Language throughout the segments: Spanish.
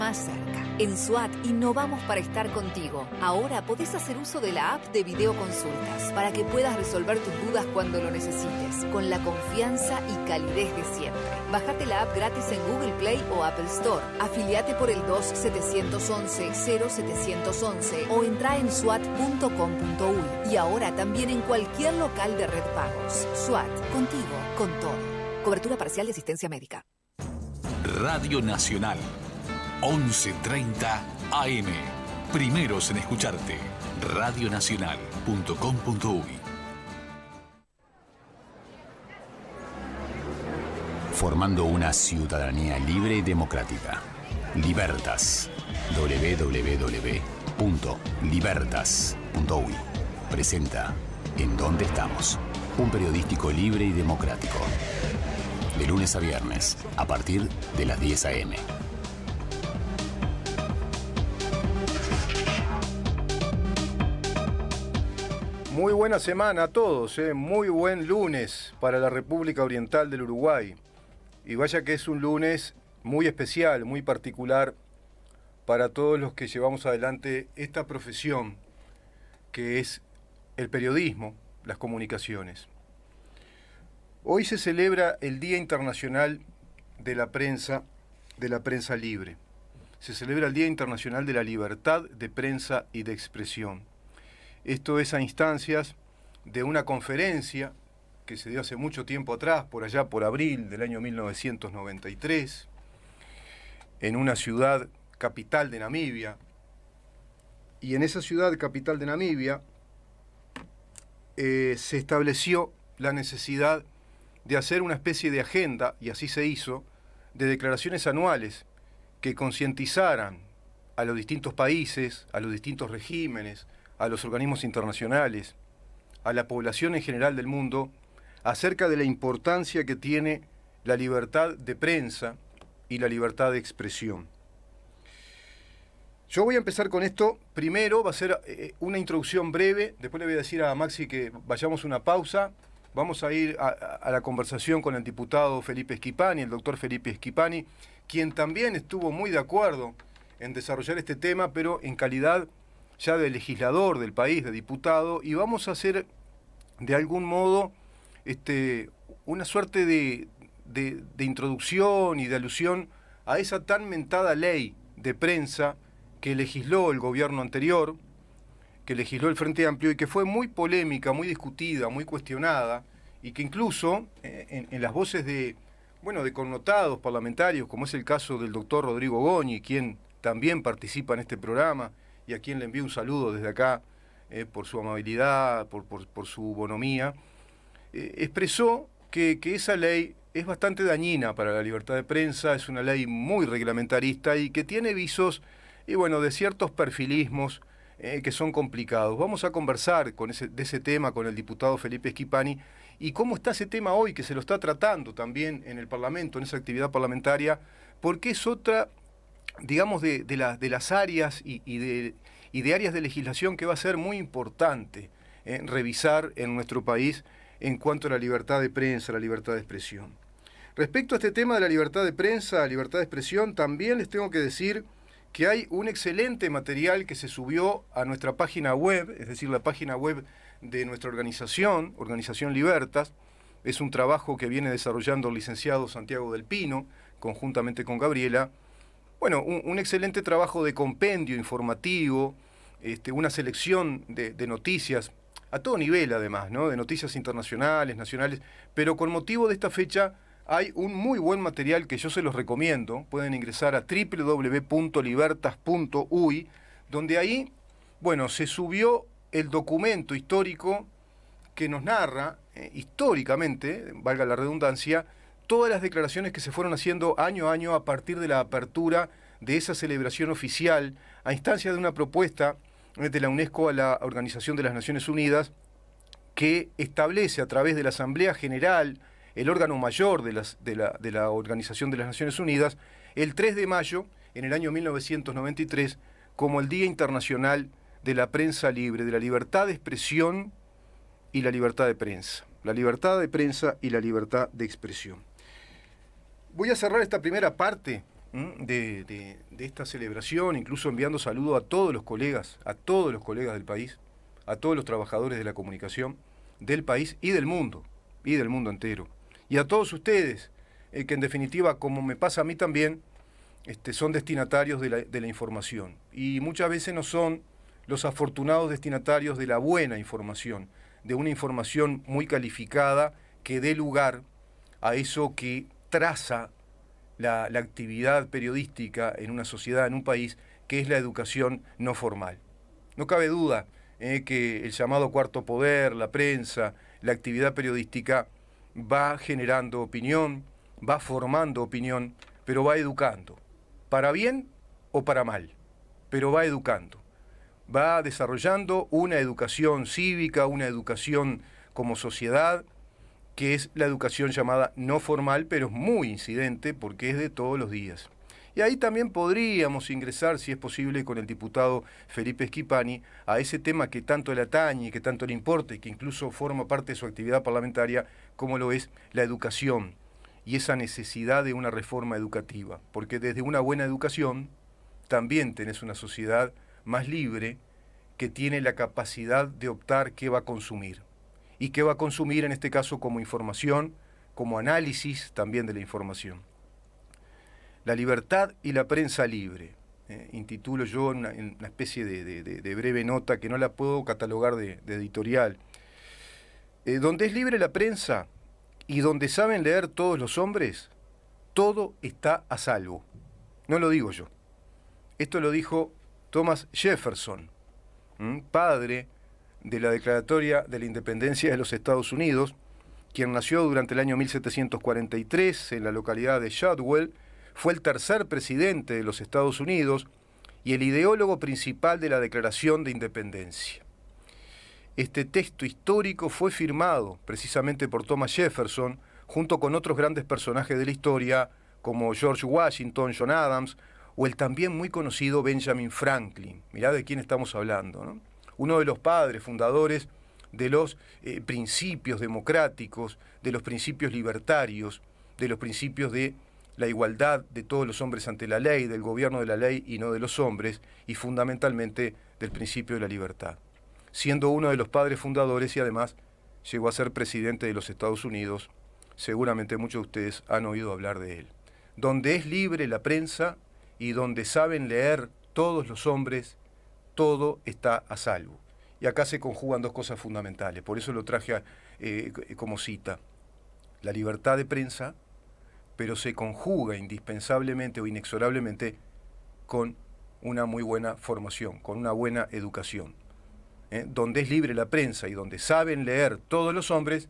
más cerca. En SWAT innovamos para estar contigo. Ahora podés hacer uso de la app de videoconsultas para que puedas resolver tus dudas cuando lo necesites, con la confianza y calidez de siempre. Bájate la app gratis en Google Play o Apple Store. Afiliate por el 2-711-0711 o entra en swat.com.uy. Y ahora también en cualquier local de Red Pagos. SWAT, contigo, con todo. Cobertura parcial de asistencia médica. Radio Nacional, 11:30 AM. Primeros en escucharte. Radionacional.com.uy. Formando una ciudadanía libre y democrática. Libertas. www.libertas.uy. Presenta En Dónde Estamos. Un periodístico libre y democrático. De lunes a viernes, a partir de las 10 a.m. Muy buena semana a todos, muy buen lunes para la República Oriental del Uruguay. Y vaya que es un lunes muy especial, muy particular para todos los que llevamos adelante esta profesión que es el periodismo, las comunicaciones. Hoy se celebra el Día Internacional de la Prensa Libre. Se celebra el Día Internacional de la Libertad de Prensa y de Expresión. Esto es a instancias de una conferencia que se dio hace mucho tiempo atrás, por allá por abril del año 1993, en una ciudad capital de Namibia. Y en esa ciudad capital de Namibia se estableció la necesidad de hacer una especie de agenda, y así se hizo, de declaraciones anuales que concientizaran a los distintos países, a los distintos regímenes, a los organismos internacionales, a la población en general del mundo, acerca de la importancia que tiene la libertad de prensa y la libertad de expresión. Yo voy a empezar con esto. Primero va a ser una introducción breve, después le voy a decir a Maxi que vayamos a una pausa. Vamos a ir a la conversación con el diputado Felipe Schipani, el doctor Felipe Schipani, quien también estuvo muy de acuerdo en desarrollar este tema, pero en calidad ya de legislador del país, de diputado, y vamos a hacer de algún modo una suerte de introducción y de alusión a esa tan mentada ley de prensa que legisló el gobierno anterior, que legisló el Frente Amplio y que fue muy polémica, muy discutida, muy cuestionada, y que incluso en las voces de connotados parlamentarios, como es el caso del doctor Rodrigo Goñi, quien también participa en este programa y a quien le envío un saludo desde acá por su amabilidad, por su bonomía, expresó que esa ley es bastante dañina para la libertad de prensa, es una ley muy reglamentarista y que tiene visos de ciertos perfilismos que son complicados. Vamos a conversar de ese tema con el diputado Felipe Schipani y cómo está ese tema hoy, que se lo está tratando también en el Parlamento, en esa actividad parlamentaria, porque es otra, digamos, de las áreas y de áreas de legislación que va a ser muy importante revisar en nuestro país en cuanto a la libertad de prensa, la libertad de expresión. Respecto a este tema de la libertad de prensa, libertad de expresión, también les tengo que decir que hay un excelente material que se subió a nuestra página web, es decir, la página web de nuestra organización, Organización Libertas. Es un trabajo que viene desarrollando el licenciado Santiago del Pino, conjuntamente con Gabriela. Un excelente trabajo de compendio informativo, una selección de noticias, a todo nivel además, ¿no? De noticias internacionales, nacionales, pero con motivo de esta fecha hay un muy buen material que yo se los recomiendo. Pueden ingresar a www.libertas.uy, donde ahí, se subió el documento histórico que nos narra, históricamente, valga la redundancia, todas las declaraciones que se fueron haciendo año a año a partir de la apertura de esa celebración oficial, a instancia de una propuesta de la UNESCO a la Organización de las Naciones Unidas, que establece a través de la Asamblea General, el órgano mayor de la Organización de las Naciones Unidas, el 3 de mayo, en el año 1993, como el Día Internacional de la Prensa Libre, de la libertad de expresión y la libertad de prensa. La libertad de prensa y la libertad de expresión. Voy a cerrar esta primera parte de esta celebración, incluso enviando saludos a todos los colegas del país, a todos los trabajadores de la comunicación del país y del mundo entero. Y a todos ustedes, que en definitiva, como me pasa a mí también, son destinatarios de la información. Y muchas veces no son los afortunados destinatarios de la buena información, de una información muy calificada que dé lugar a eso que traza la actividad periodística en una sociedad, en un país, que es la educación no formal. No cabe duda que el llamado cuarto poder, la prensa, la actividad periodística va generando opinión, va formando opinión, pero va educando, para bien o para mal, pero va educando. Va desarrollando una educación cívica, una educación como sociedad, que es la educación llamada no formal, pero es muy incidente porque es de todos los días. Y ahí también podríamos ingresar, si es posible, con el diputado Felipe Schipani, a ese tema que tanto le atañe, que tanto le importa y que incluso forma parte de su actividad parlamentaria, como lo es la educación y esa necesidad de una reforma educativa. Porque desde una buena educación también tenés una sociedad más libre que tiene la capacidad de optar qué va a consumir. Y qué va a consumir en este caso como información, como análisis también de la información. La libertad y la prensa libre, intitulo yo en una especie de breve nota que no la puedo catalogar de editorial. Donde es libre la prensa y donde saben leer todos los hombres, todo está a salvo. No lo digo yo. Esto lo dijo Thomas Jefferson, padre de la Declaratoria de la Independencia de los Estados Unidos, quien nació durante el año 1743 en la localidad de Shotwell, fue el tercer presidente de los Estados Unidos y el ideólogo principal de la Declaración de Independencia. Este texto histórico fue firmado precisamente por Thomas Jefferson, junto con otros grandes personajes de la historia, como George Washington, John Adams, o el también muy conocido Benjamin Franklin. Mirá de quién estamos hablando, ¿no? Uno de los padres fundadores de los principios democráticos, de los principios libertarios, de los principios de la igualdad de todos los hombres ante la ley, del gobierno de la ley y no de los hombres, y fundamentalmente del principio de la libertad. Siendo uno de los padres fundadores y además llegó a ser presidente de los Estados Unidos, seguramente muchos de ustedes han oído hablar de él. Donde es libre la prensa y donde saben leer todos los hombres, todo está a salvo. Y acá se conjugan dos cosas fundamentales, por eso lo traje como cita. La libertad de prensa, pero se conjuga indispensablemente o inexorablemente con una muy buena formación, con una buena educación. Donde es libre la prensa y donde saben leer todos los hombres,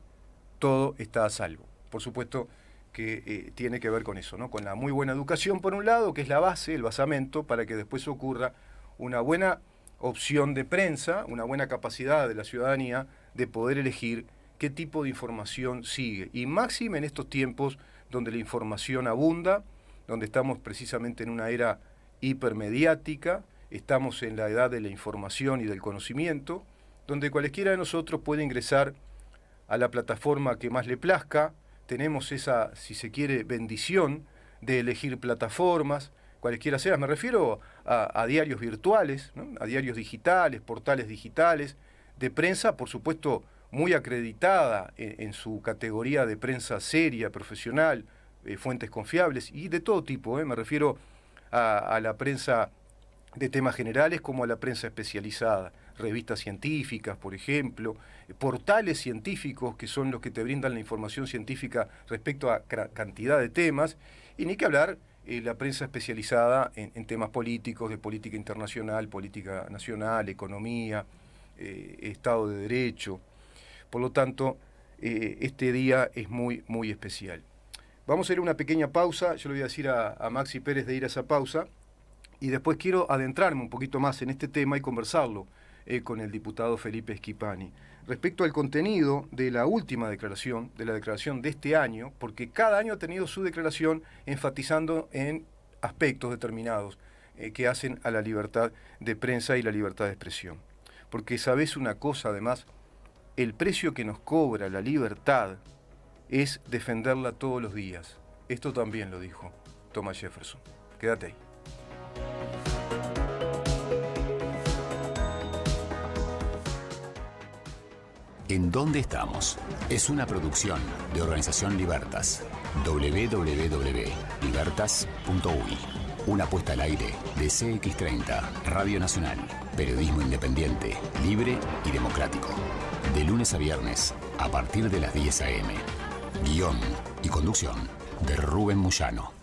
todo está a salvo. Por supuesto que tiene que ver con eso, ¿no? Con la muy buena educación por un lado, que es la base, el basamento, para que después ocurra una buena opción de prensa, una buena capacidad de la ciudadanía de poder elegir qué tipo de información sigue. Y máxime en estos tiempos donde la información abunda, donde estamos precisamente en una era hipermediática, estamos en la edad de la información y del conocimiento, donde cualquiera de nosotros puede ingresar a la plataforma que más le plazca. Tenemos esa, si se quiere, bendición de elegir plataformas, cualquiera sea. Me refiero a diarios virtuales, ¿no? A diarios digitales, portales digitales, de prensa, por supuesto, muy acreditada en su categoría de prensa seria, profesional, fuentes confiables y de todo tipo. Me refiero a la prensa de temas generales como a la prensa especializada, revistas científicas, por ejemplo, portales científicos que son los que te brindan la información científica respecto a cantidad de temas, y ni que hablar la prensa especializada en temas políticos, de política internacional, política nacional, economía, Estado de Derecho. Por lo tanto, este día es muy, muy especial. Vamos a ir a una pequeña pausa. Yo le voy a decir a Maxi Pérez de ir a esa pausa. Y después quiero adentrarme un poquito más en este tema y conversarlo con el diputado Felipe Schipani. Respecto al contenido de la última declaración, de la declaración de este año, porque cada año ha tenido su declaración enfatizando en aspectos determinados que hacen a la libertad de prensa y la libertad de expresión. Porque sabés una cosa, además, el precio que nos cobra la libertad es defenderla todos los días. Esto también lo dijo Thomas Jefferson. Quédate ahí. ¿En dónde estamos? Es una producción de Organización Libertas. www.libertas.uy. Una puesta al aire de CX30, Radio Nacional. Periodismo independiente, libre y democrático. De lunes a viernes, a partir de las 10 a.m. Guión y conducción de Rubén Moyano.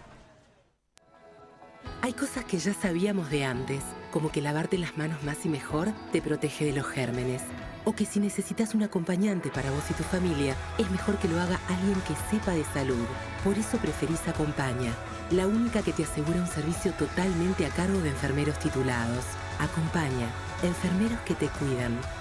Hay cosas que ya sabíamos de antes, como que lavarte las manos más y mejor te protege de los gérmenes. O que si necesitas un acompañante para vos y tu familia, es mejor que lo haga alguien que sepa de salud. Por eso preferís Acompaña, la única que te asegura un servicio totalmente a cargo de enfermeros titulados. Acompaña, enfermeros que te cuidan.